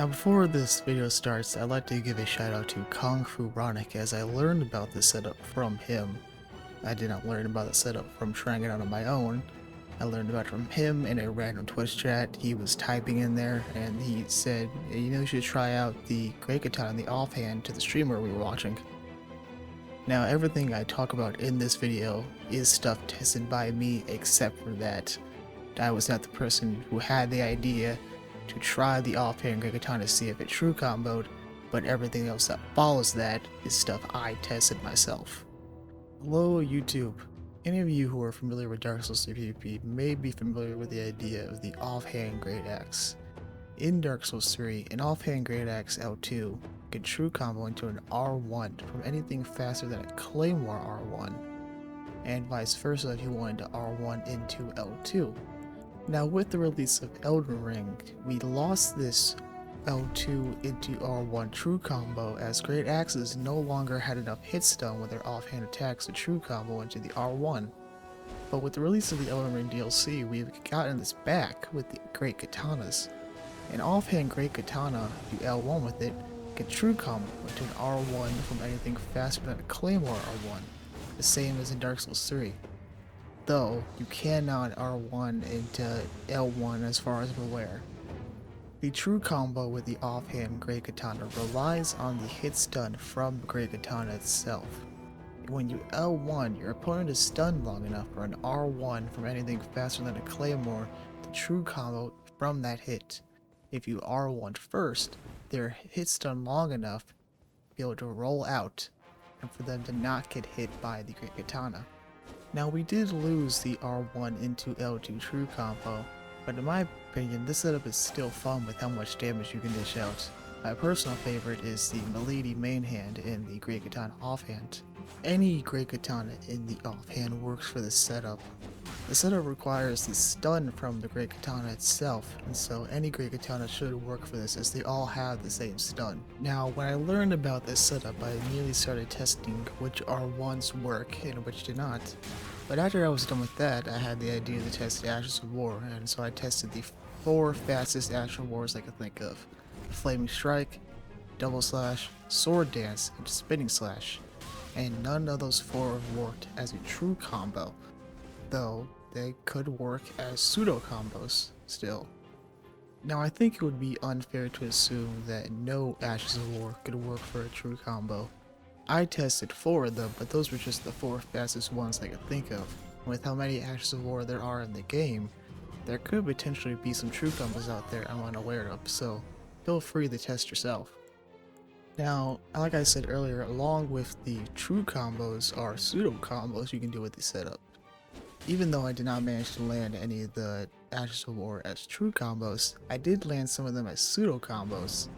Now before this video starts, I'd like to give a shout out to Kung Fu Ronic as I learned about this setup from him. I did not learn about the setup from trying it out on my own. I learned about it from him in a random Twitch chat. He was typing in there and he said, "Hey, you should try out the Great Katana and the Offhand to the streamer we were watching." Now everything I talk about in this video is stuff tested by me except for that. I was not the person who had the idea to try the offhand Great Katana to see if it true comboed, but everything else that follows that is stuff I tested myself. Hello YouTube. Any of you who are familiar with Dark Souls 3 PvP may be familiar with the idea of the offhand Great Axe. In Dark Souls 3, an offhand Great Axe L2 can true combo into an R1 from anything faster than a Claymore R1, and vice versa if you wanted to R1 into L2. Now with the release of Elden Ring, we lost this L2 into R1 true combo as Great Axes no longer had enough hit stun with their offhand attacks to true combo into the R1. But with the release of the Elden Ring DLC, we've gotten this back with the Great Katanas. An offhand Great Katana, if you L1 with it, can true combo into an R1 from anything faster than a Claymore R1, the same as in Dark Souls 3. Though, you cannot R1 into L1 as far as I'm aware. The true combo with the offhand Great Katana relies on the hit stun from Great Katana itself. When you L1, your opponent is stunned long enough for an R1 from anything faster than a Claymore to true combo from that hit. If you R1 first, they're hit stun long enough to be able to roll out and for them to not get hit by the Great Katana. Now we did lose the R1 into L2 true combo, but in my opinion this setup is still fun with how much damage you can dish out. My personal favorite is the Milady main hand in the Great Katana offhand. Any Great Katana in the offhand works for this setup. The setup requires the stun from the Great Katana itself, and so any Great Katana should work for this as they all have the same stun. Now when I learned about this setup, I immediately started testing which R1s work and which did not. But after I was done with that, I had the idea to test the Ashes of War, and so I tested the 4 fastest Ashes of Wars I could think of. Flaming Strike, Double Slash, Sword Dance, and Spinning Slash. And none of those 4 worked as a true combo, though they could work as pseudo combos still. Now I think it would be unfair to assume that no Ashes of War could work for a true combo. I tested 4 of them, but those were just the 4 fastest ones I could think of. With how many Ashes of War there are in the game, there could potentially be some true combos out there I'm unaware of, so feel free to test yourself. Now, like I said earlier, along with the true combos are pseudo combos you can do with the setup. Even though I did not manage to land any of the Ashes of War as true combos, I did land some of them as pseudo combos.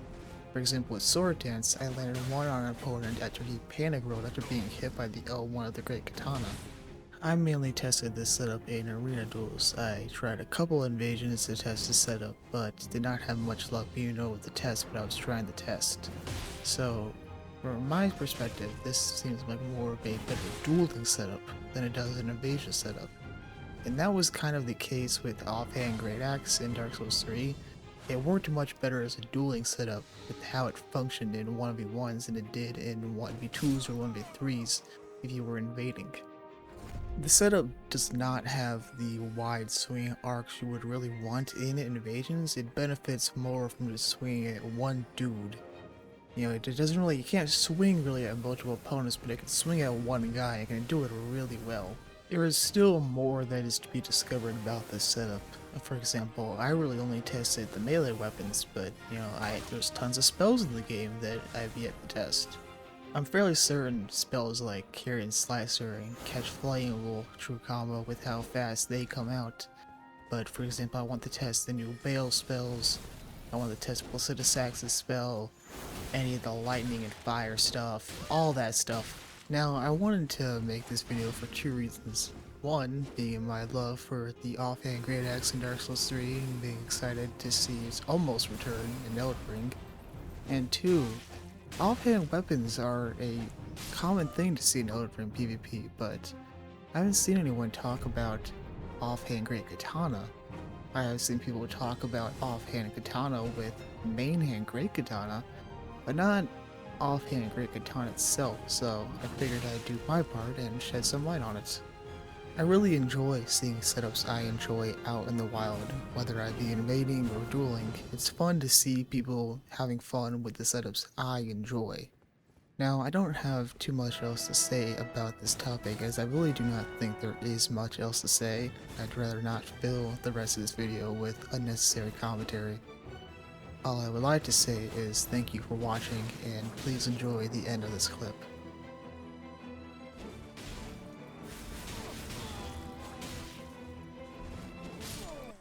For example, with Sword Dance, I landed one on an opponent after he panic rolled after being hit by the L1 of the Great Katana. I mainly tested this setup in arena duels. I tried a couple invasions to test the setup, but did not have much luck being over the test when I was trying to test. So, from my perspective, this seems like more of a better dueling setup than it does an invasion setup. And that was kind of the case with offhand Great Axe in Dark Souls 3. It worked much better as a dueling setup with how it functioned in 1v1s than it did in 1v2s or 1v3s if you were invading. The setup does not have the wide swing arcs you would really want in invasions. It benefits more from just swinging at one dude. You know, it doesn't really, you can't swing really at multiple opponents, but it can swing at one guy and can do it really well. There is still more that is to be discovered about this setup. For example, I really only tested the melee weapons, but there's tons of spells in the game that I've yet to test. I'm fairly certain spells like Carry and Slicer and Catch Flame will true combo with how fast they come out. But for example, I want to test the new Bale spells, I want to test Placidusax's spell, any of the lightning and fire stuff, all that stuff. Now, I wanted to make this video for 2 reasons. One, being my love for the offhand Great Axe in Dark Souls 3 and being excited to see its almost return in Elden Ring. And 2, offhand weapons are a common thing to see in Elden Ring PvP, but I haven't seen anyone talk about offhand Great Katana. I have seen people talk about offhand katana with main hand great katana, but not offhand great katana itself, so I figured I'd do my part and shed some light on it. I really enjoy seeing setups I enjoy out in the wild, whether I be invading or dueling. It's fun to see people having fun with the setups I enjoy. Now, I don't have too much else to say about this topic, as I really do not think there is much else to say. I'd rather not fill the rest of this video with unnecessary commentary. All I would like to say is thank you for watching, and please enjoy the end of this clip.